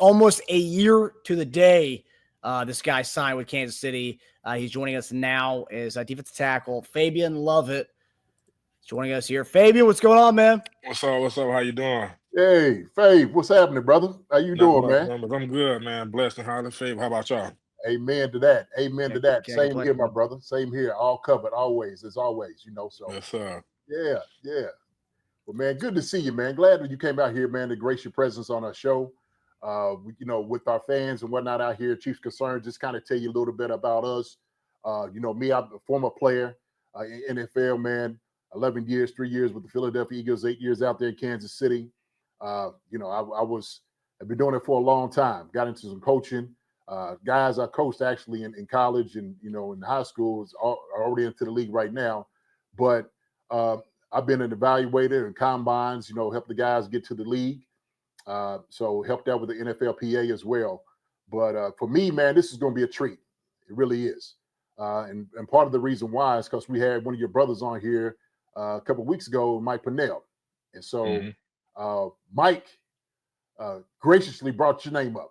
almost a year to the day this guy signed with Kansas City. He's joining us now as a defensive tackle, Fabien Lovett. Joining us here. Fabien, what's going on, man? What's up? What's up? How you doing? Hey, Fabe, what's happening, brother? How you doing, man? I'm good, man. Blessed and highly favored. How about y'all? Amen to that. Amen to that. Can't Same complain. here, my brother. Same here. All covered, always, as always, So, Yes, sir. yeah. Well, man, good to see you, man. Glad that you came out here, man, to grace your presence on our show. With our fans and whatnot out here, Chiefs Concern, just kind of tell you a little bit about us. Me, I'm a former player in NFL, man. 11 years, 3 years with the Philadelphia Eagles, 8 years out there in Kansas City. I've been doing it for a long time. Got into some coaching. Guys I coached actually in college and, in high school are already into the league right now. But I've been an evaluator and combines, helped the guys get to the league. So helped out with the NFLPA as well. But for me, man, this is going to be a treat. It really is. And part of the reason why is because we had one of your brothers on here a couple of weeks ago, Mike Pinnell. And so Mike graciously brought your name up.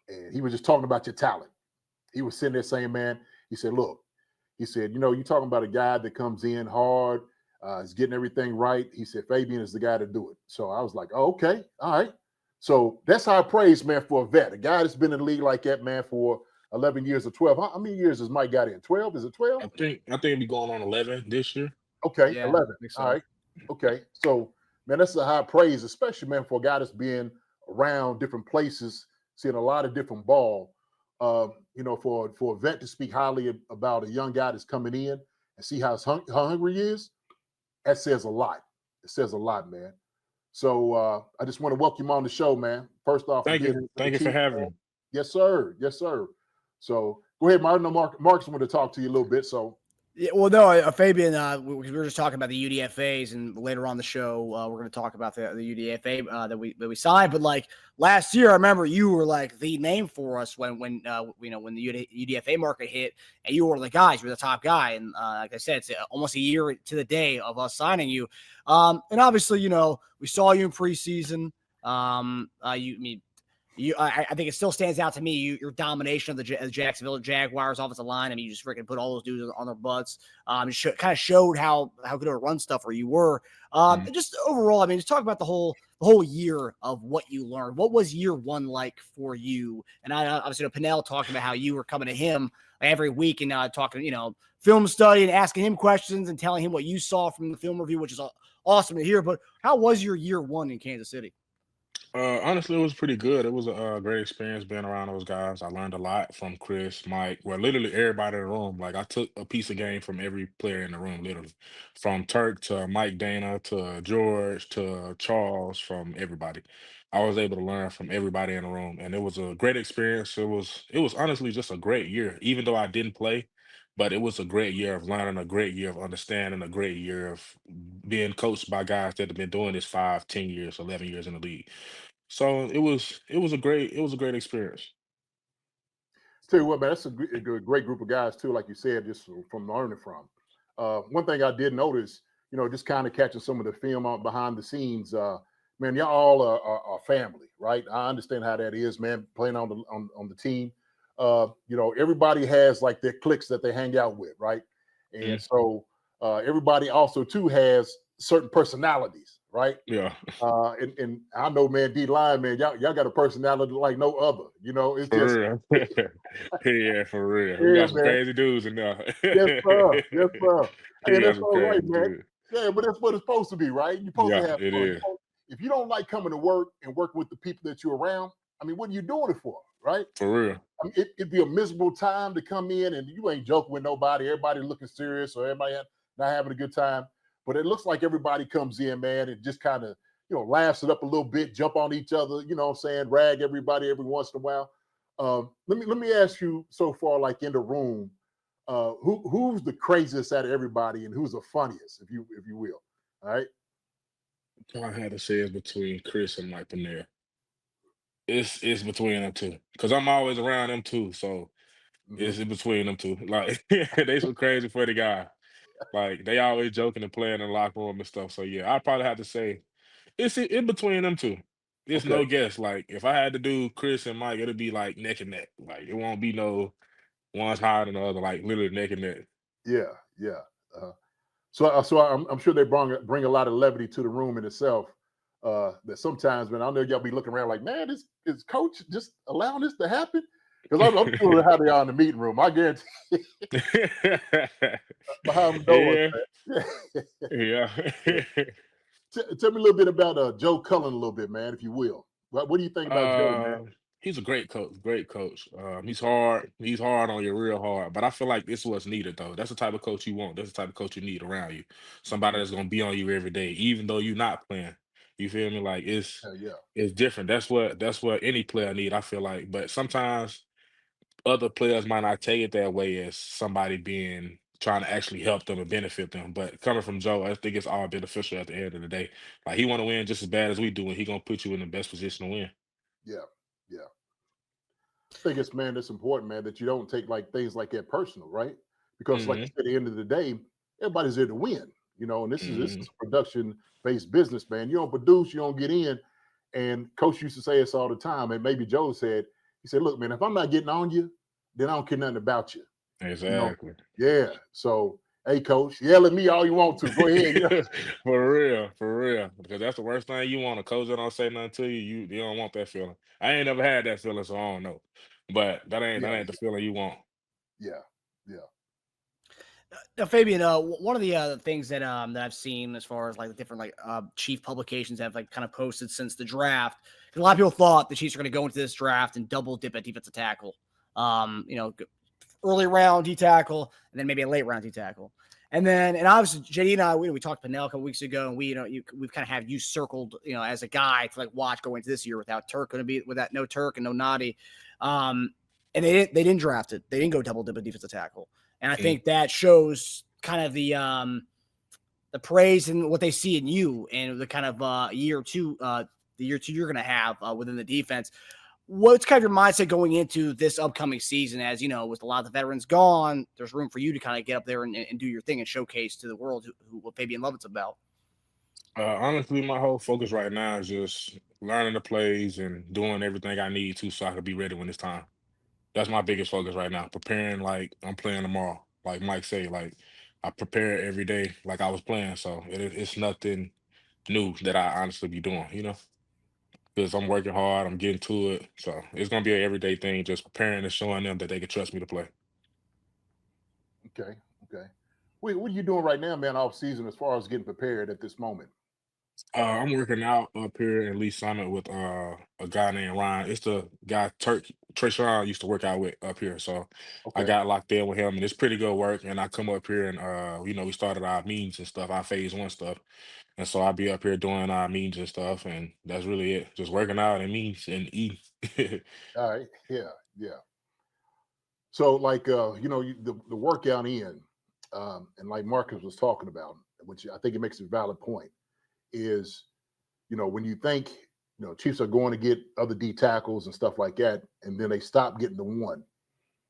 And he was just talking about your talent. He was sitting there saying, man, he said, look, he said, you're talking about a guy that comes in hard, is getting everything right. He said, Fabien is the guy to do it. So I was like, oh, okay. All right. So that's how I praise, man, for a vet, a guy that's been in the league like that, man, for 11 years or 12. How many years has Mike got in? 12? Is it 12? I think it'll be going on 11 this year. Okay, Yeah, 11. so. All right. Okay. So, man, that's a high praise, especially, man, for a guy that's been around different places, seeing a lot of different ball. For a vet to speak highly about a young guy that's coming in and see how hungry he is, that says a lot. It says a lot, man. So I just want to welcome you on the show, man. First off, thank you for having me. Yes, sir. Yes, sir. So go ahead, Martin. Marcus wanted to talk to you a little bit. So. Yeah, well, no, Fabien, we were just talking about the UDFAs, and later on the show, we're going to talk about the UDFA that we signed. But like last year, I remember you were like the name for us when the UDFA market hit, and you were the guys, you were the top guy. And like I said, it's almost a year to the day of us signing you. And obviously, we saw you in preseason. I think it still stands out to me, your domination of the Jacksonville Jaguars offensive line. I mean, you just freaking put all those dudes on their butts. It kind of showed how good of a run stuffer you were. And just overall, I mean, just talk about the whole year of what you learned. What was year one like for you? And I obviously Pinnell talked about how you were coming to him every week and talking, film study and asking him questions and telling him what you saw from the film review, which is awesome to hear. But how was your year one in Kansas City? Honestly, it was pretty good. It was a great experience being around those guys. I learned a lot from Chris, Mike, well, literally everybody in the room. Like I took a piece of game from every player in the room, literally, from Turk to Mike Dana to George to Charles, from everybody. I was able to learn from everybody in the room, and it was a great experience. It was honestly just a great year, even though I didn't play. But it was a great year of learning, a great year of understanding, a great year of being coached by guys that have been doing this 5, 10 years, 11 years in the league. So it was a great experience. Tell you what, man, that's a great group of guys too, like you said, just from learning from. One thing I did notice, just kind of catching some of the film out behind the scenes. Man, y'all all are family, right? I understand how that is, man. Playing on the team, everybody has like their cliques that they hang out with, right? And so everybody also too has certain personalities, right? Yeah, And I know, man, D-line, man, y'all got a personality like no other. It's for just real. Yeah, for real. We yeah, got some man. crazy dudes in there. Yes, sir. Yes, sir. We Hey, got that's some all right, crazy man. dudes. Yeah, but that's what it's supposed to be, right? You're supposed to Yeah, have it fun. is. If you don't like coming to work and working with the people that you're around, I mean, what are you doing it for, right? For real. I mean, it'd be a miserable time to come in and you ain't joking with nobody. Everybody looking serious or everybody not having a good time. But it looks like everybody comes in, man, and just kind of, laughs it up a little bit, jump on each other, you know what I'm saying, rag everybody every once in a while. Let me ask you so far, like in the room, who's the craziest out of everybody and who's the funniest, if you will. All right. All I had to say is between Chris and Mike Panera. It's between them two. Because I'm always around them too. So it's in between them two. Like they some crazy funny guy. Like they always joking and playing in the locker room and stuff. So yeah, I probably have to say it's in between them two. it's Okay. no guess. Like if I had to do Chris and Mike, it'll be like neck and neck. Like it won't be no one's higher than the other. Like literally neck and neck. Yeah, yeah. So I'm sure they bring a lot of levity to the room in itself. That sometimes, man, I know y'all be looking around like, man, is coach just allowing this to happen? Because I'm sure how they are in the meeting room. I guarantee behind the doors, Yeah, man. yeah. Tell me a little bit about Joe Cullen a little bit, man, if you will. What do you think about Joe, man? He's a great coach. Great coach. He's hard. He's hard on you, real hard. But I feel like this is what's needed, though. That's the type of coach you want. That's the type of coach you need around you. Somebody that's gonna be on you every day, even though you're not playing. You feel me? Like Yeah, it's different. That's what any player need. I feel like, but sometimes other players might not take it that way as somebody being trying to actually help them and benefit them. But coming from Joe, I think it's all beneficial at the end of the day. Like he want to win just as bad as we do, and he gonna put you in the best position to win. yeah, yeah. I think it's important, man, that you don't take like things like that personal, right? Because like you Hmm. said, at the end of the day, everybody's there to win, and this is Hmm. a production based business, man. You don't produce, you don't get in. And coach used to say this all the time, and maybe Joe said, he said, look, man, if I'm not getting on you, then I don't care nothing about you. You know, Exactly. yeah. So, hey, coach, yell at me all you want to. Go ahead. Yeah, For real. Because that's the worst thing you want. A coach that don't say nothing to you, you don't want that feeling. I ain't never had that feeling, so I don't know. But that ain't the feeling you want. yeah, yeah. Now, Fabian, one of the things that that I've seen as far as like the different like Chief publications have like kind of posted since the draft, 'cause a lot of people thought the Chiefs were going to go into this draft and double dip at defensive tackle. Early round D tackle and then maybe a late round D tackle. And obviously JD and I, we talked to Pinnell a couple weeks ago, and we've kind of have you circled, as a guy to like watch going into this year without Turk, without no Turk and no Nadi. And they didn't draft it. They didn't go double dip at defensive tackle. And I think that shows kind of the praise and what they see in you and the kind of year or two, the year or two you're going to have within the defense. What's kind of your mindset going into this upcoming season? As you know, with a lot of the veterans gone, there's room for you to kind of get up there and do your thing and showcase to the world what Fabien Lovett's about. Honestly, my whole focus right now is just learning the plays and doing everything I need to so I can be ready when it's time. That's my biggest focus right now. Preparing like I'm playing tomorrow. Like Mike say, like I prepare every day like I was playing. So it's nothing new that I honestly be doing, because I'm working hard, I'm getting to it. So it's gonna be an everyday thing, just preparing and showing them that they can trust me to play. Okay, okay. What are you doing right now, man, off season as far as getting prepared at this moment? I'm working out up here in Lee Summit with a guy named Ryan. It's the guy Turk Trayshawn used to work out with up here. So I Okay. got locked in with him and it's pretty good work. And I come up here and we started our meetings and stuff, our phase one stuff. And so I'll be up here doing our meetings and stuff, and that's really it. Just working out and meetings and eating. All right. Yeah, yeah. So like the workout in, and like Marcus was talking about, which I think it makes a valid point, is when you think Chiefs are going to get other D tackles and stuff like that, and then they stop getting the one,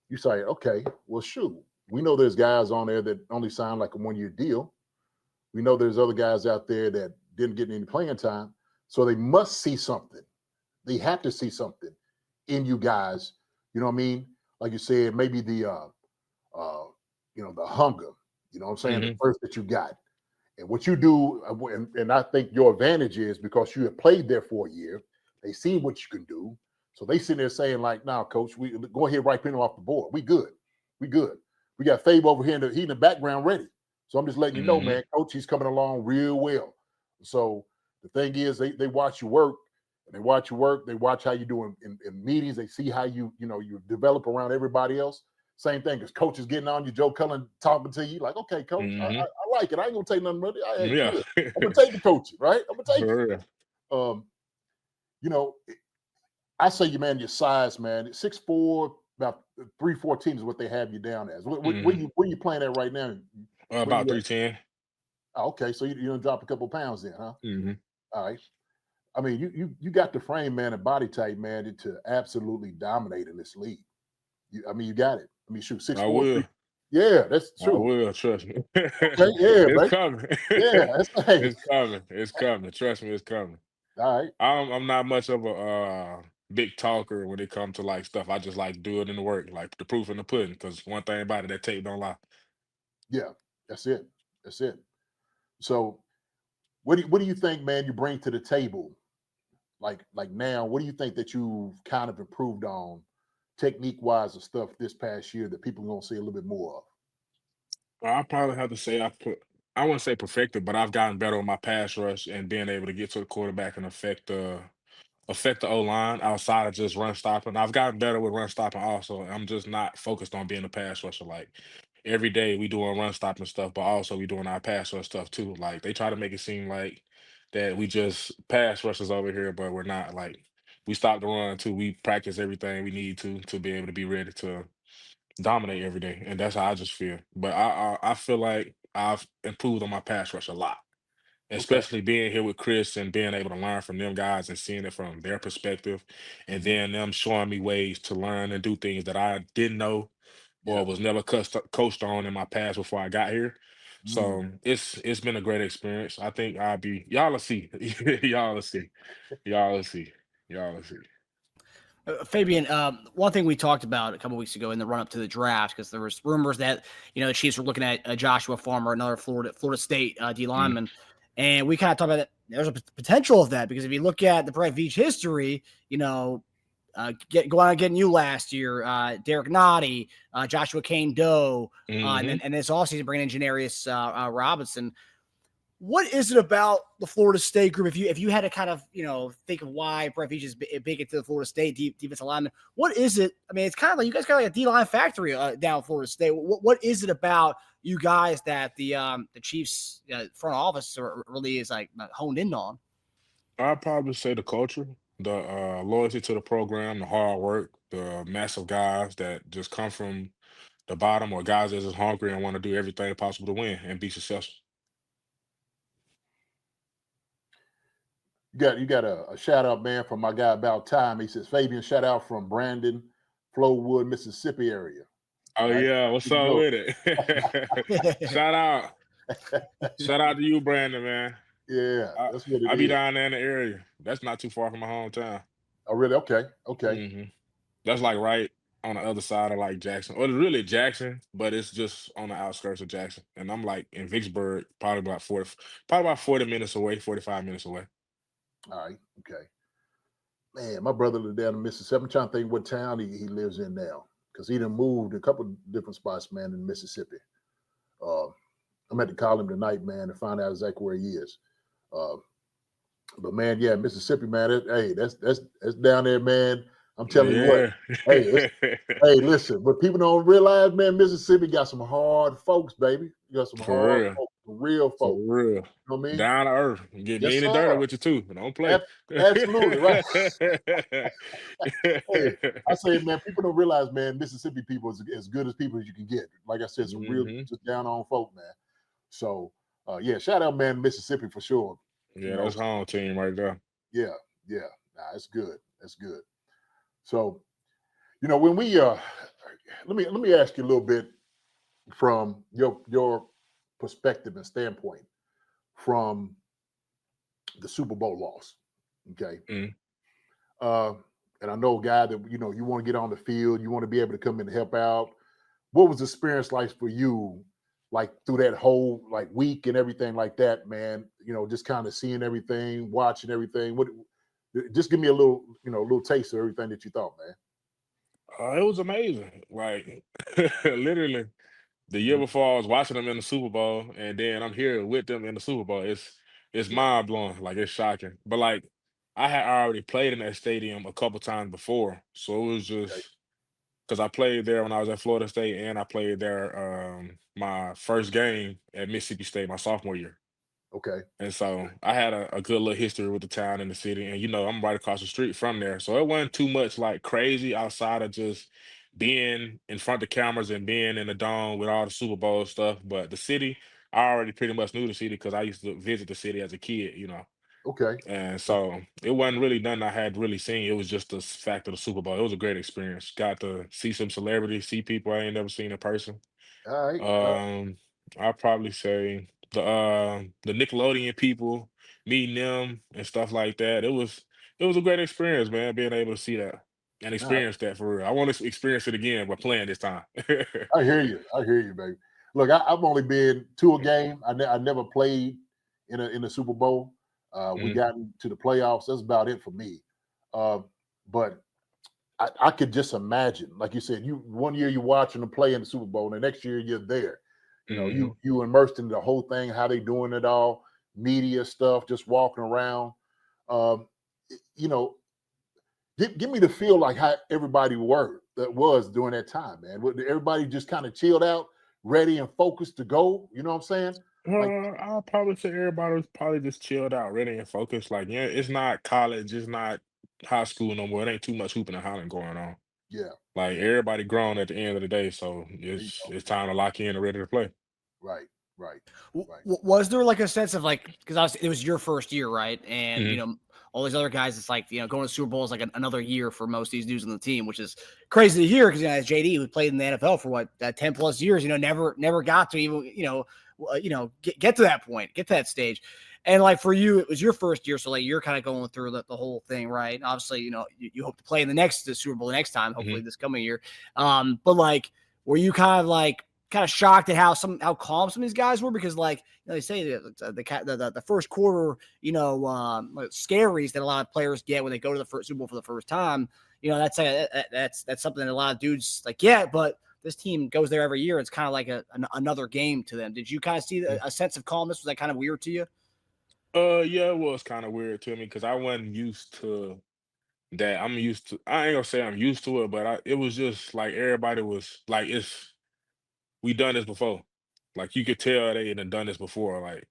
you say, okay, well, shoot, we know there's guys on there that only signed like a 1 year deal. We know there's other guys out there that didn't get any playing time. So they must see something. They have to see something in you guys. You know what I mean? Like you said, maybe the hunger, what I'm saying, the Hmm. thirst that you got. And what you do, and I think your advantage is because you have played there for a year, they see what you can do. So they sitting there saying, like, "Now, coach, we go ahead, right pin him off the board. We good. We good. We got Fabe over here he in the background ready. So I'm just letting you know, Hmm. man, coach, he's coming along real well. So the thing is, they watch you work, and they watch you work. They watch how you do in meetings. They see how you develop around everybody else. Same thing, because coach is getting on you, Joe Cullen talking to you, like, okay, coach, Hmm. I like it. I ain't gonna take nothing with it. Hey, Yeah. good. I'm gonna take the coaching, right? I'm gonna take it. For real. Um, you know, I say you, man, your size, man, 6'4", about 314 is what they have you down as. Hmm. Where you playing at right now? Where About you at? 310. Oh, okay, so you done drop a couple pounds then, huh? Hmm. All right. I mean, you got the frame, man, and body type, man, to absolutely dominate in this league. I mean, you got it. I mean, shoot, I 6'4", will. yeah, that's I true. will. Trust me. Okay, yeah, It's baby. coming. Yeah, that's hey. It's coming. It's coming. Trust me, it's coming. All right. I'm not much of a big talker when it comes to like stuff. I just like do it in the work, like the proof in the pudding. Because one thing about it, that tape don't lie. Yeah, that's it. That's it. So what do you think, man, you bring to the table? Like now, what do you think that you've kind of improved on technique wise and stuff this past year that people are gonna see a little bit more of? I probably have to say I wouldn't say perfected, but I've gotten better with my pass rush and being able to get to the quarterback and affect the O line outside of just run stopping. I've gotten better with run stopping also. I'm just not focused on being a pass rusher. Like every day we doing run stopping stuff, but also we doing our pass rush stuff too. Like they try to make it seem like that we just pass rushers over here, but we're not. Like we stop the run too. We practice everything we need to be able to be ready to dominate every day, and that's how I just feel. But I feel like I've improved on my pass rush a lot, Okay. especially being here with Chris and being able to learn from them guys and seeing it from their perspective, and Mhm. then them showing me ways to learn and do things that I didn't know or Yeah. was never coached on in my past before I got here. Mm. So it's been a great experience. I think I'll be y'all will see. Y'all will see. Y'all will see. Y'all will see. Fabian, one thing we talked about a couple weeks ago in the run up to the draft, because there was rumors that the Chiefs were looking at Joshua Farmer, another Florida State D Mm, lineman, and we kind of talked about that. There's a potential of that because if you look at the Brett Veach history, going on getting you last year, Derek Nottie, Joshua Kane Doe, hmm and this offseason bringing in Janarius Robinson. What is it about the Florida State group? If you had to kind of think of why Brett Veach is big into the Florida State defensive lineman, what is it? I mean, it's kind of like you guys got like a D line factory down at Florida State. What is it about you guys that the Chiefs front office really is like honed in on? I'd probably say the culture, the loyalty to the program, the hard work, the massive guys that just come from the bottom or guys that just hungry and want to do everything possible to win and be successful. You got a shout out, man, from my guy about time. He says, Fabian, shout out from Brandon, Flowood, Mississippi area. Oh All right. yeah, what's Good to up go. with it? Shout out, shout out to you, Brandon, man. Yeah, I that's what it I be is. down there in the area. That's not too far from my hometown. Oh, really? Okay. Okay. hmm That's like right on the other side of like Jackson, or it's really Jackson, but it's just on the outskirts of Jackson. And I'm like in Vicksburg, probably about 40 minutes away, 45 minutes away. All right. Okay. Man, my brother lived down in Mississippi. I'm trying to think what town he lives in now because he done moved a couple of different spots, man, in Mississippi. Uh, I'm at to call him tonight, man, to find out exactly where he is. Uh, but man, yeah, Mississippi, man. Hey, that's down there, man. I'm telling you what. Yeah. Hey, hey, listen. What people don't realize, man, Mississippi got some hard folks, baby. You got some For hard real. folks, some real For folks. real. You know what I mean? Down to earth. Get Yes, mean and sir. dirty with you too. Don't play. Absolutely right. Hey, I say, man, people don't realize, man, Mississippi people is as good as people as you can get. Like I said, some real hmm just down on folk, man. So, yeah, shout out, man, Mississippi for sure. You Yeah, know, that's home team right there. yeah, yeah, nah, that's good. That's good. So, when we let me ask you a little bit from your perspective and standpoint from the Super Bowl loss. Okay. Mm. Uh, and I know a guy that you want to get on the field, you want to be able to come in and help out. What was the experience like for you, like through that whole like week and everything like that, man? Just kind of seeing everything, watching everything. What? Just give me a little taste of everything that you thought, man. It was amazing. Like literally the year Mhm. before I was watching them in the Super Bowl, and then I'm here with them in the Super Bowl. It's Yeah. mind blowing. Like it's shocking. But like I had already played in that stadium a couple times before, so it was Okay. just because I played there when I was at Florida State, and I played there my first game at Mississippi State my sophomore year. Okay. And so I had a good little history with the town and the city. And I'm right across the street from there. So it wasn't too much like crazy outside of just being in front of cameras and being in the dome with all the Super Bowl stuff. But the city, I already pretty much knew the city because I used to visit the city as a kid. Okay. And so it wasn't really nothing I had really seen. It was just the fact of the Super Bowl. It was a great experience. Got to see some celebrities, see people I ain't never seen in person. All right. Um, I'll probably say the Nickelodeon people meeting them and stuff like that. It was a great experience, man, being able to see that and Nah, experience that for real. I want to experience it again, but playing this time. I hear you. I hear you, baby. Look, I've only been to a game. I never played in a Super Bowl. We Mhm. got to the playoffs. That's about it for me. Uh, but I could just imagine, like you said, you one year you're watching them play in the Super Bowl, and the next year you're there. You know, Mhm. you immersed in the whole thing, how they doing it all, media stuff, just walking around. Um, you know, give me the feel like how everybody were that was during that time, man. Everybody just kind of chilled out, ready and focused to go. You know what I'm saying? Like, I'll probably say everybody was probably just chilled out, ready and focused. Like, yeah, it's not college, it's not high school no more. It ain't too much hooping and hollering going on. yeah, Like everybody grown at the end of the day, so there you it's go. it's time to lock in and ready to play. Right, right, right. Was there like a sense of like, because obviously it was your first year, right? And Mhm. all these other guys, it's like, going to Super Bowl is like another year for most of these dudes on the team, which is crazy to hear because as JD, who played in the NFL for what 10 plus years, never got to even get to that point, get to that stage. And like for you, it was your first year, so like you're kind of going through the whole thing, right? And obviously, you hope to play in the Super Bowl the next time, hopefully Mhm. this coming year. But like, were you kind of shocked at how calm some of these guys were? Because like they say the first quarter, scaries that a lot of players get when they go to the first Super Bowl for the first time. That's something that a lot of dudes like. Yeah, but this team goes there every year. It's kind of like another game to them. Did you kind of see a sense of calmness? Was that kind of weird to you? Yeah, it was kind of weird to me because I wasn't used to that. I'm used to. I ain't gonna say I'm used to it, but it was just like everybody was like, we done this before. Like you could tell they had done this before. Like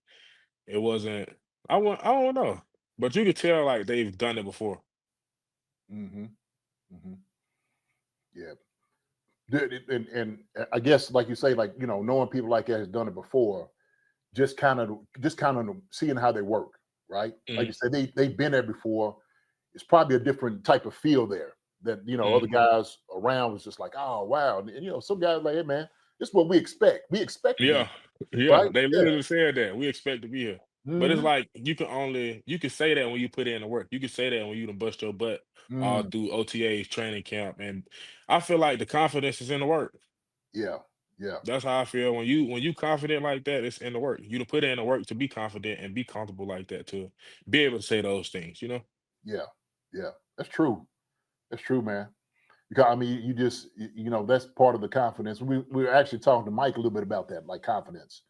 it wasn't. I don't know, but you could tell like they've done it before. Mm-hmm. Mm-hmm. Yeah. And I guess, like you say, like knowing people like that has done it before, just kind of seeing how they work, right? Like you Mhm. said, they've been there before. It's probably a different type of feel there that other Mhm. guys around was just like, oh wow, and some guys like, hey man, this is what we expect. We expect to be, Yeah, yeah, right? they Yeah. literally said that. We expect to be here. But it's Mm-hmm. like you can say that when you put in the work. You can say that when you done bust your butt all Mm, through OTAs, training camp, and I feel like the confidence is in the work. yeah. Yeah. That's how I feel when you confident like that. It's in the work. You to put in the work to be confident and be comfortable like that to be able to say those things. You know. Yeah. Yeah. That's true. That's true, man. Because I mean, you just that's part of the confidence. We were actually talking to Mike a little bit about that, like confidence.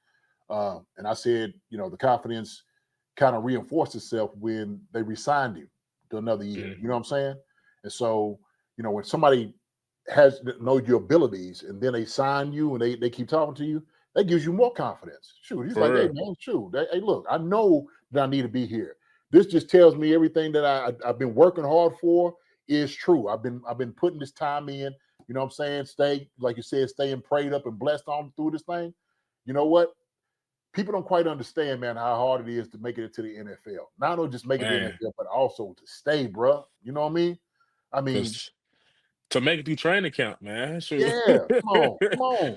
And I said, the confidence kind of reinforced itself when they resigned him to another year. Mhm. You know what I'm saying? And so, when somebody knows your abilities and then they sign you and they keep talking to you, that gives you more confidence. Shoot, he's like, For hey real. man, shoot, hey, look, I know that I need to be here. This just tells me everything that I've been working hard for is true. I've been putting this time in. You know what I'm saying? Stay, like you said, staying prayed up and blessed on through this thing. You know what? People don't quite understand, man, how hard it is to make it to the NFL. Not only just make it to the Man, NFL, but also to stay, bro. You know what I mean? I mean, because to make it through training camp, man. Shoot. yeah, come on,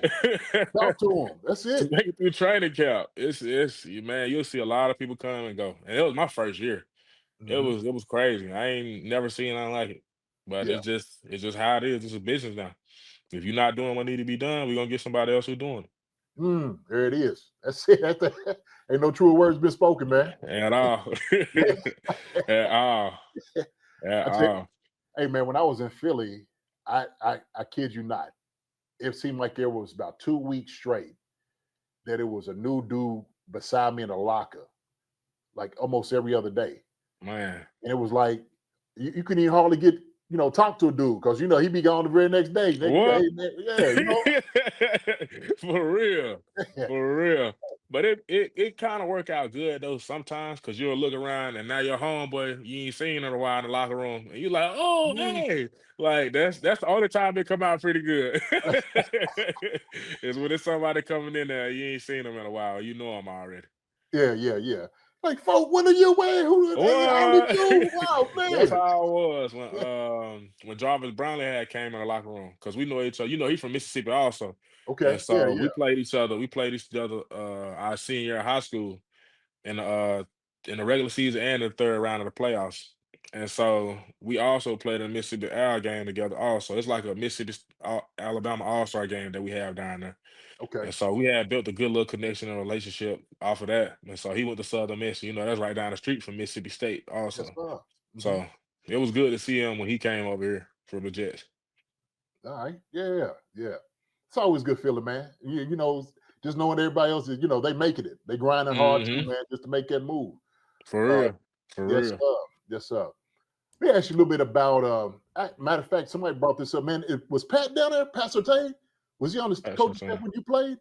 talk to them. That's To it. make it through training camp, it's man, you'll see a lot of people come and go. And it was my first year. It Hmm. was it was crazy. I ain't never seen nothing like it. But Yeah, it's just how it is. It's a business now. If you're not doing what need to be done, we're gonna get somebody else who's doing there it is. That's it. Ain't no truer words been spoken, man. it. At all. Yeah. At all. At I tell all. hey man, when I was in Philly, I kid you not, it seemed like there was about 2 weeks straight that it was a new dude beside me in a locker, like almost every other day. Man. And it was like you couldn't even hardly get talk to a dude because he be gone the very next day. What? Hey, man, yeah, For real. yeah, For real. But it kind of work out good though sometimes because you'll look around and now your homeboy you ain't seen in a while in the locker room and you like, oh mm, hey, like that's the only time they come out pretty good. Is when it's somebody coming in there you ain't seen them in a while, you know them already. yeah. Like, folk, when are you away? Hey, how did What? you? Wow, That's man. how it was when Jarvis Brownlee had came in the locker room because we know each other. You know, he's from Mississippi also, and Okay, so yeah. we played each other. We played each other our senior year of high school in the in the regular season and the third round of the playoffs. And so we also played a Mississippi Al game together. Also, it's like a Alabama All Star game that we have down there. Okay. And so we had built a good little connection and relationship off of that. And so he went to Southern Miss. That's right down the street from Mississippi State. Yes, Also, sir. so it was good to see him when he came over here for the Jets. All right. Yeah. It's always a good feeling, man. Just knowing everybody else is, they making it. They grinding hard too, man, just to make that move. For real. For Yes, real. sir. Yes, sir. Let me ask you a little bit about. Matter of fact, somebody brought this up, man. Was Pat down there? Pat Surtain? Was he on the coaching staff when you played?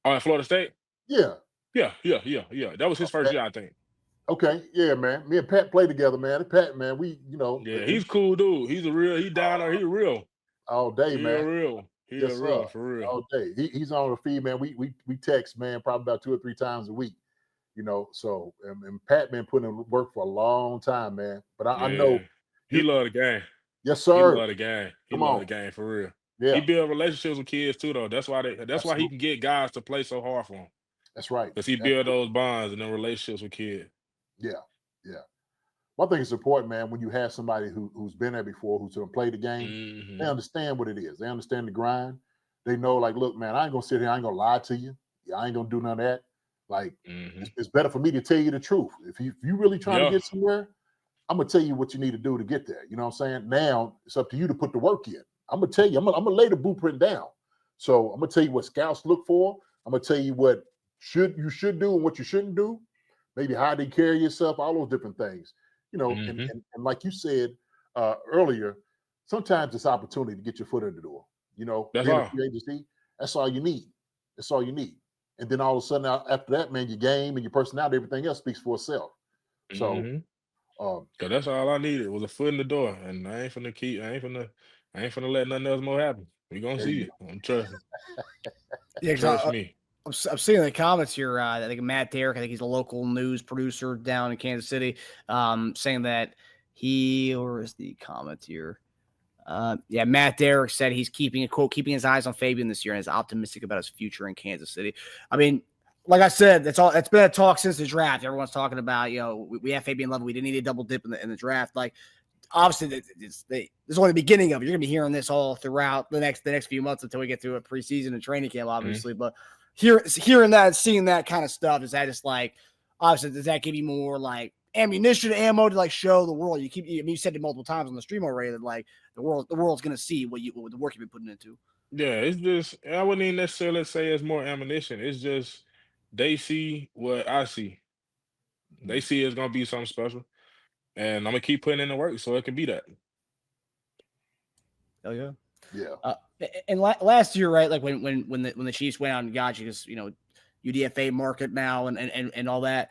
Oh, at Florida State? Yeah. Yeah. That was his first year, I think. Okay, yeah, man. Me and Pat play together, man. Pat, man, Yeah, he's cool dude. He down there. He real. All day, man. He real, for real. All day. He's on the feed, man. We text, man, probably about 2 or 3 times a week. So and Pat been putting in work for a long time, man. But I know he love the game. Yes, sir. He love the game. He love the game for real. Yeah. He build relationships with kids too, though. That's why he can get guys to play so hard for him. That's right. Because he build those bonds and then relationships with kids. Yeah. One thing is important, man, when you have somebody who's been there before, who's going to play the game, they understand what it is. They understand the grind. They know, like, look, man, I ain't going to sit here. I ain't going to lie to you. Yeah, I ain't going to do none of that. Like, it's better for me to tell you the truth. If you really trying to get somewhere, I'm going to tell you what you need to do to get there. You know what I'm saying? Now, it's up to you to put the work in. I'm going to tell you. I'm going to lay the blueprint down. So I'm going to tell you what scouts look for. I'm going to tell you what you should do and what you shouldn't do. Maybe how they carry yourself, all those different things. And like you said earlier, sometimes it's opportunity to get your foot in the door. That's being all. a free agency, that's all you need. That's all you need. And then all of a sudden, after that, man, your game and your personality, everything else speaks for itself. So, that's all I needed was a foot in the door, and I ain't finna let nothing else more happen. We gonna see it. I'm trusting. Yeah, trust me. I'm seeing in the comments here. I think Matt Derrick, I think he's a local news producer down in Kansas City, saying that where is the comment here? Matt Derrick said he's keeping his eyes on Fabien this year and is optimistic about his future in Kansas City. I mean, like I said, it's been a talk since the draft. Everyone's talking about, we have Fabien Lovett. We didn't need a double dip in the draft. Like, obviously, this is only the beginning of it. You're gonna be hearing this all throughout the next few months until we get through a preseason and training camp, obviously. But hearing that, seeing that kind of stuff, is that just like, obviously, does that give you more like ammunition, ammo to like show the world? You said it multiple times on the stream already that like the world's gonna see what the work you've been putting into. Yeah, it's just, I wouldn't even necessarily say it's more ammunition. It's just they see what I see. They see it's gonna be something special, and I'm gonna keep putting in the work so it can be that. Oh yeah. Yeah. And last year, right? Like when the Chiefs went out and got you, because UDFA market now and all that.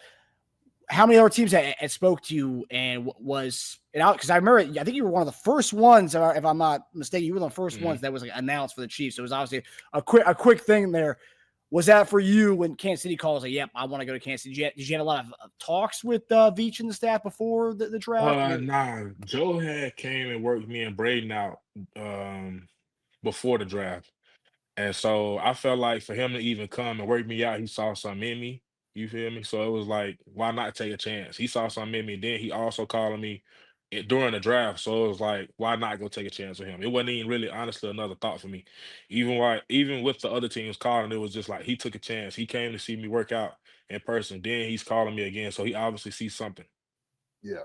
How many other teams had spoke to you and was it out? Because I remember, I think you were one of the first ones, if I'm not mistaken, you were the first ones that was like announced for the Chiefs. So it was obviously a quick thing there. Was that for you when Kansas City calls like, yep, I want to go to Kansas City? Did you have a lot of talks with Veach and the staff before the draft? Nah, Joe had came and worked me and Braden out before the draft. And so I felt like for him to even come and work me out, he saw something in me. You feel me? So it was like, why not take a chance? He saw something in me. Then he also called me during the draft. So it was like, why not go take a chance with him? It wasn't even really, honestly, another thought for me. Even with the other teams calling, it was just like he took a chance. He came to see me work out in person. Then he's calling me again. So he obviously sees something. Yeah.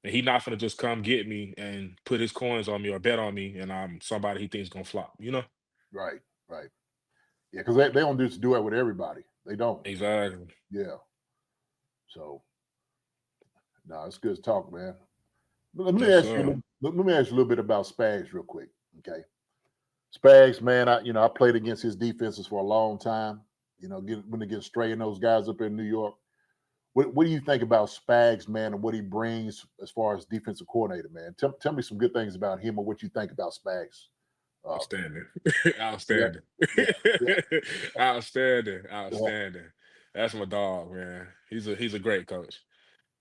And he not gonna just come get me and put his coins on me or bet on me, and I'm somebody he thinks gonna flop. Right. Yeah, because they don't just do it with everybody. They don't. Exactly. Yeah. So, no, it's good talk, man. Let me ask you a little bit about Spags real quick. Okay. Spags, man, I played against his defenses for a long time. When they get straight in those guys up in New York. What do you think about Spags, man, and what he brings as far as defensive coordinator, man? Tell me some good things about him or what you think about Spags. Outstanding. Yeah. Outstanding. That's my dog, man. He's a great coach.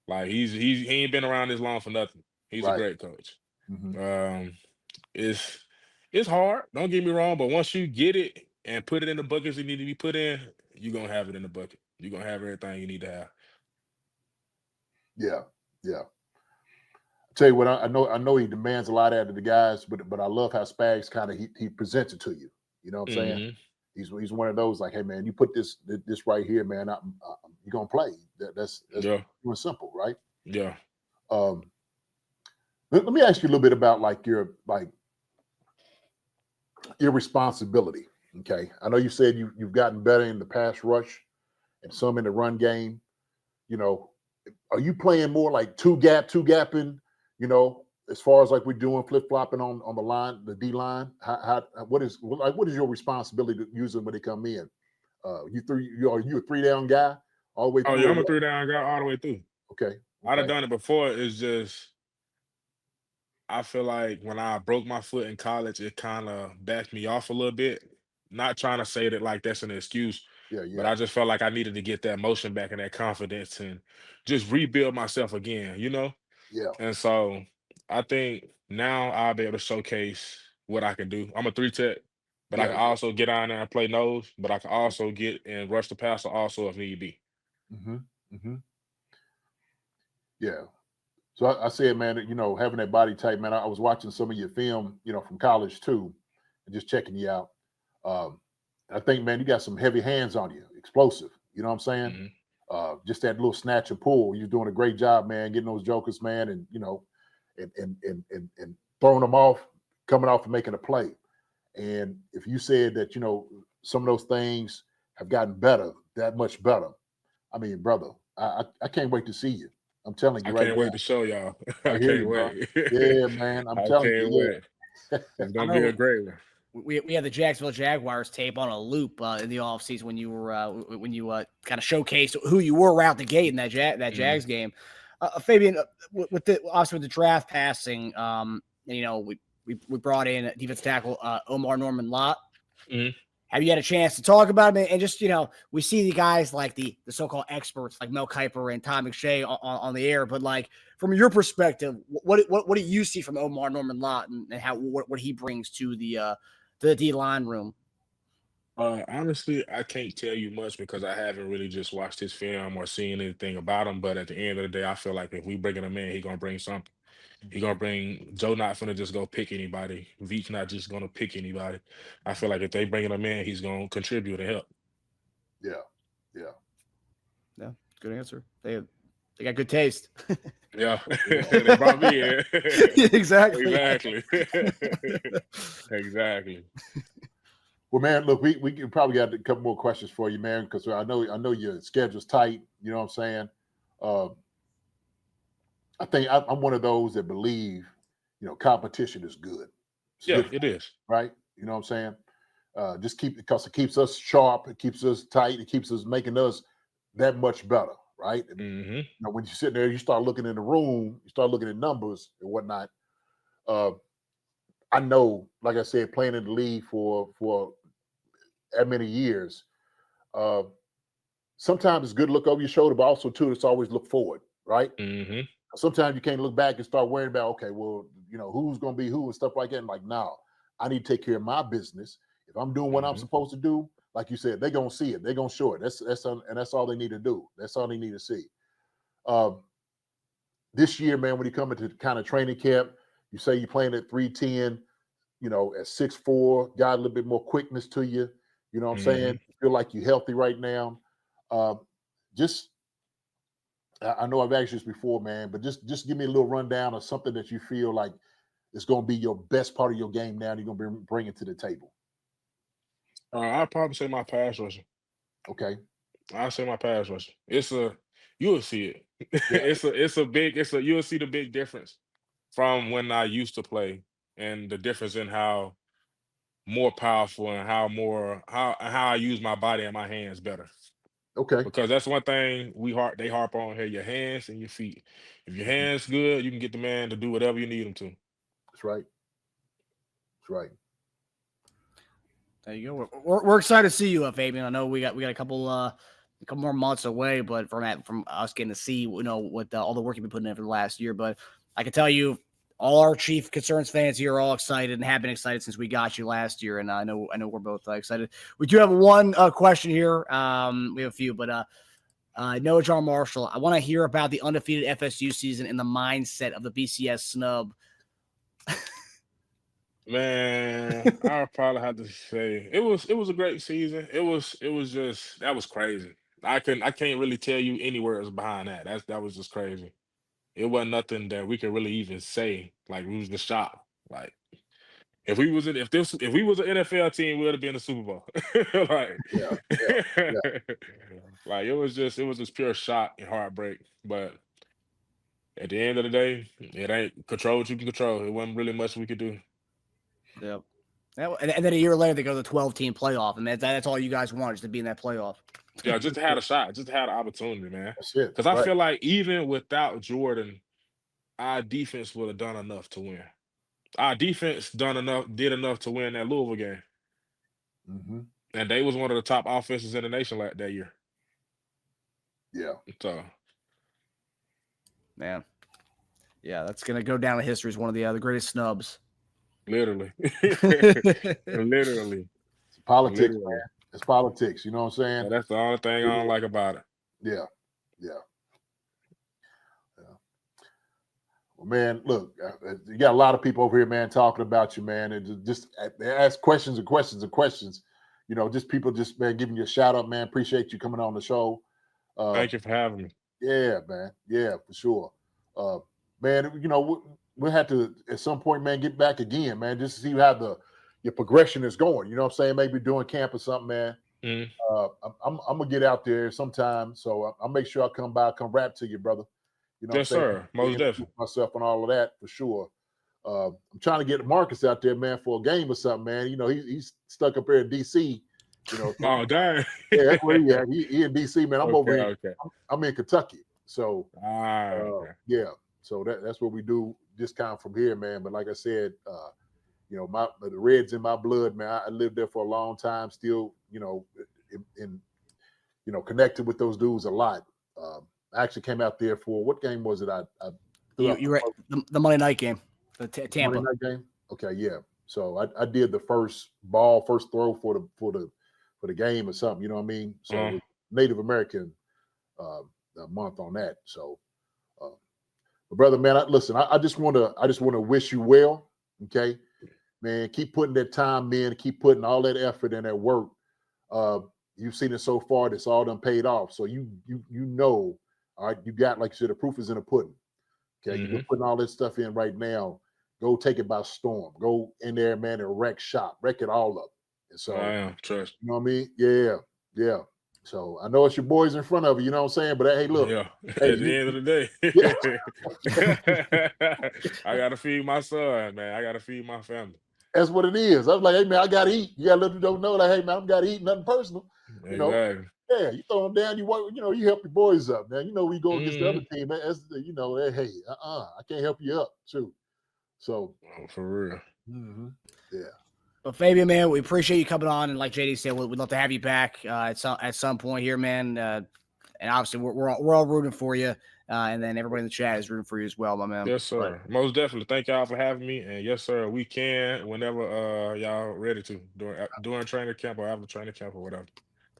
Like he ain't been around this long for nothing. He's a great coach. It's hard, don't get me wrong, but once you get it and put it in the buckets it need to be put in, you're gonna have it in the bucket. You're gonna have everything you need to have. Yeah, yeah. Tell you what, I know he demands a lot out of the guys, but I love how Spags kind of he presents it to you. You know what I'm saying? Mm-hmm. He's one of those like, hey man, you put this right here, man. You're gonna play. That's Yeah. pure and simple, right? Yeah. Um, let me ask you a little bit about like your responsibility. Okay, I know you said you've gotten better in the pass rush and some in the run game. You know, are you playing more like two gapping? You know, as far as like we're doing flip flopping on the line, the D line. What is your responsibility to use them when they come in? Are you a 3-down guy all the way Oh through? yeah, I'm a 3-down guy all the way through. Okay. I'd have done it before. It's just I feel like when I broke my foot in college, it kind of backed me off a little bit. Not trying to say that like that's an excuse, Yeah, but yeah, I just felt like I needed to get that motion back and that confidence and just rebuild myself again, you know? yeah, And so I think now I'll be able to showcase what I can do. I'm a 3 tech, but I yeah, can yeah. also get on there and play nose, but I can also get and rush the passer also if need be. Mm-hmm. Mm-hmm. Yeah. So I said, man, you know, having that body type, man. I was watching some of your film, you know, from college too, and just checking you out. Um, I think, man, you got some heavy hands on you, explosive. You know what I'm saying? Hmm. Just that little snatch and pull. You're doing a great job, man, getting those jokers, man, and you know, and throwing them off, coming off and making a play. And if you said that, you know, some of those things have gotten better, that much better. I mean, brother, I can't wait to see you. I'm telling you I right can't now. wait to show y'all. I I hear can't you, bro. wait. Yeah, man. I'm I telling can't you, wait. yeah. It's I gonna be a know great one. we had the Jacksonville Jaguars tape on a loop in the offseason when you were kind of showcased who you were right out the gate in that Mhm. Jags game. Fabian, with the obviously with the draft passing, you know, we brought in defensive tackle Omar Norman Lott. Mhm. Have you had a chance to talk about him? And just, you know, we see the guys like the so-called experts like Mel Kiper and Tom McShay on the air, but like from your perspective, what do you see from Omar Norman Lott and how what he brings to the D line room? Honestly, I can't tell you much because I haven't really just watched his film or seen anything about him. But at the end of the day, I feel like if we bringing him in, he gonna bring something. He gonna bring Joe. Not gonna just go pick anybody. Veach not just gonna pick anybody. I feel like if they bringing him in, he's gonna contribute and help. Yeah, yeah, Yeah, good answer. They got good taste. Yeah, yeah. they brought me in. Exactly. Exactly. Exactly. Well, man, look, we can probably got a couple more questions for you, man, because I know your schedule's tight. You know what I'm saying? Uh, I think I'm one of those that believe, you know, competition is good. It's Yeah, good for it is. you, right? You know what I'm saying? Just because it keeps us sharp, it keeps us tight, it keeps us making us that much better, right? And Hmm. you know, when you sit there, you start looking in the room, you start looking at numbers and whatnot. Uh, I know, like I said, playing in the league for that many years, uh, sometimes it's good to look over your shoulder, but also too, it's always look forward, right? Hmm. Sometimes you can't look back and start worrying about, okay, well, you know, who's going to be who and stuff like that. And like, no, I need to take care of my business. If I'm doing what I'm Hmm. supposed to do, like you said, they're going to see it. They're going to show it. And that's all they need to do. That's all they need to see. Um, this year, man, when you come into kind of training camp, you say you're playing at 310, you know, at 6'4", got a little bit more quickness to you. You know what I'm saying? Hmm. You feel like you're healthy right now. Uh, just I know I've asked you this before, man, but just give me a little rundown of something that you feel like is going to be your best part of your game now. And you're going to bring it to the table. I'd probably say my pass rushing. Okay. I'll say my pass rushing. You'll see it. Yeah. You'll see the big difference from when I used to play and the difference in how more powerful and how I use my body and my hands better. Okay. Because that's one thing they harp on here, your hands and your feet. If your Mhm. hands good, you can get the man to do whatever you need him to. That's right. That's right. There you go. We're excited to see you, Fabian. I know we got a couple more months away, but from us getting to see, you know, what all the work you've been putting in for the last year. But I can tell you, all our Chief Concerns fans here are all excited and have been excited since we got you last year, and I know we're both excited. We do have one question here. We have a few, but Noah John Marshall, I want to hear about the undefeated FSU season and the mindset of the BCS snub. Man, I would probably have to say it was a great season. It was just that was crazy. I can't really tell you any words behind that. That was just crazy. It wasn't nothing that we could really even say. Like we was the shock. Like if we was if we was an NFL team, we would have been in the Super Bowl. Like Yeah, yeah, yeah. like it was just pure shock and heartbreak. But at the end of the day, it ain't control what you can control. It wasn't really much we could do. Yep. And then a year later, they go to the 12-team playoff, and that's all you guys want, is to be in that playoff. Yeah, just had a shot, just had an opportunity, man. That's it. Because I feel like even without Jordan, our defense would have done enough to win. Our defense did enough to win that Louisville game, Mm-hmm. and they was one of the top offenses in the nation that year. Yeah. So, Man, yeah, that's gonna go down in history as one of the greatest snubs. literally, literally, It's politics, literally. man. It's politics. You know what I'm saying? Yeah, that's the only thing I don't like about it. Yeah. Yeah. Well, man, look, you got a lot of people over here, man, talking about you, man, and just they ask questions and questions and questions. You know, just people just, man, giving you a shout out, man. Appreciate you coming on the show. Thank you for having me. Yeah, man. Yeah, for sure. Man, you know, we'll have to at some point, man, get back again, man, just to see how your progression is going. You know what I'm saying? Maybe doing camp or something, man. Mhm. I'm gonna get out there sometime, so I'll make sure I come rap to you, brother. You know Yes, what I'm saying? sir. Most definitely. Myself and all of that for sure. I'm trying to get Marcus out there, man, for a game or something, man. You know, he's stuck up here in DC. You know, Oh, dang. yeah, that's where he at. He in DC, man. I'm over here. Okay. I'm in Kentucky, so Okay. yeah. So that's what we do. Just kind of from here, man. But like I said, you know, the Reds in my blood, man. I lived there for a long time. Still, you know, in you know, connected with those dudes a lot. I actually came out there for what game was it? I You were the Monday night game, the Tampa Monday night game. Okay, yeah. So I did the first throw for the game or something. You know what I mean? So it was Native American month on that. So, but brother, man, I just want to wish you well. Okay, man, keep putting that time in, keep putting all that effort and that work. You've seen it so far; that's all done paid off. So you know, all right, you got, like you said, the proof is in the pudding. Okay, you've been putting all this stuff in right now. Go take it by storm. Go in there, man, and wreck it all up. And so, I am, trust. you know what I mean? Yeah, yeah. So I know it's your boys in front of you. You know what I'm saying? But hey, look. Yeah. Hey, at the end of the day, I gotta feed my son, man. I gotta feed my family. That's what it is. I was like, hey man, I gotta eat. You gotta let them don't know, like, hey man, I gotta eat, nothing personal. You know, yeah, you throw them down, you know, you help your boys up, man. You know, we go against the other team, man. That's, you know, hey, I can't help you up too. So for real. Yeah. But Fabien, man, we appreciate you coming on, and like JD said, we'd love to have you back at some point here, man. And obviously, we're all rooting for you, and then everybody in the chat is rooting for you as well, my man. Yes, sir. Most definitely. Thank y'all for having me, and yes, sir, we can whenever y'all ready to during training camp or after training camp or whatever.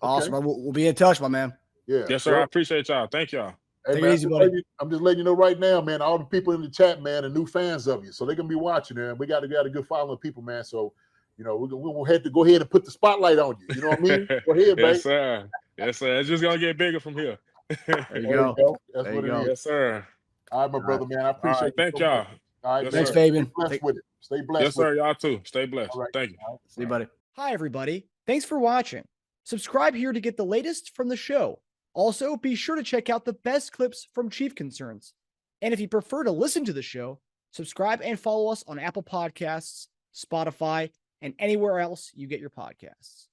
Awesome. Okay. We'll be in touch, my man. Yeah. Yes, sir. I appreciate y'all. Thank y'all. Hey, Take man, it easy, buddy. I'm just letting you know right now, man, all the people in the chat, man, are new fans of you. So they're going to be watching, man. We got a good following of people, man. So, you know, we'll have to go ahead and put the spotlight on you. You know what I mean? Go ahead, baby. Yes, sir. Yes, sir. It's just going to get bigger from here. There you go. That's what it is. Yes, sir. All right, my brother, man. I appreciate it. Thank y'all. All right, yes, thanks, sir. Fabien. Stay blessed with it. Stay blessed. Yes, sir. Y'all too. Stay blessed. Right. Thank you. Right. See you, buddy. Hi, everybody. Thanks for watching. Subscribe here to get the latest from the show. Also, be sure to check out the best clips from Chief Concerns. And if you prefer to listen to the show, subscribe and follow us on Apple Podcasts, Spotify, and anywhere else you get your podcasts.